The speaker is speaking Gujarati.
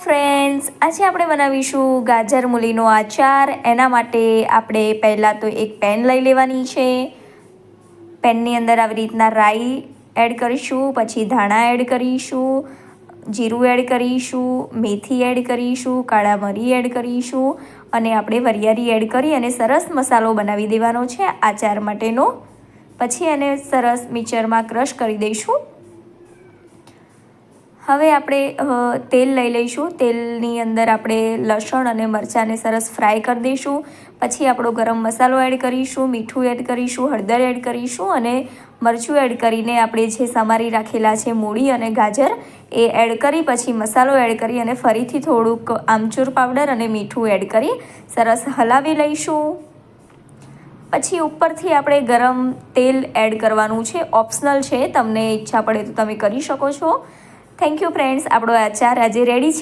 ફ્રેન્ડ્સ, આજે આપણે બનાવીશું ગાજર મૂલીનો આચાર। એના માટે આપણે પહેલાં તો એક પેન લઈ લેવાની છે। પેનની અંદર આવી રીતના રાઈ એડ કરીશું, પછી ધાણા એડ કરીશું, જીરું એડ કરીશું, મેથી એડ કરીશું, કાળા મરી એડ કરીશું અને આપણે વરિયાળી એડ કરી અને સરસ મસાલો બનાવી દેવાનો છે આચાર માટેનો। પછી એને સરસ મિક્સરમાં ક્રશ કરી દઈશું। હવે આપણે તેલ લઈ લઈશું। તેલની અંદર આપણે લસણ અને મરચાંને સરસ ફ્રાય કરી દઈશું। પછી આપણો ગરમ મસાલો એડ કરીશું, મીઠું એડ કરીશું, હળદર એડ કરીશું અને મરચું એડ કરીને આપણે જે સમારી રાખેલા છે મૂળી અને ગાજર એ એડ કરી પછી મસાલો એડ કરી અને ફરીથી થોડુંક આમચૂર પાવડર અને મીઠું એડ કરી સરસ હલાવી લઈશું। પછી ઉપરથી આપણે ગરમ તેલ એડ કરવાનું છે, ઓપ્શનલ છે, તમને ઈચ્છા પડે તો તમે કરી શકો છો। થેન્ક યુ ફ્રેન્ડ્સ, આપણો આચાર આજે રેડી છે।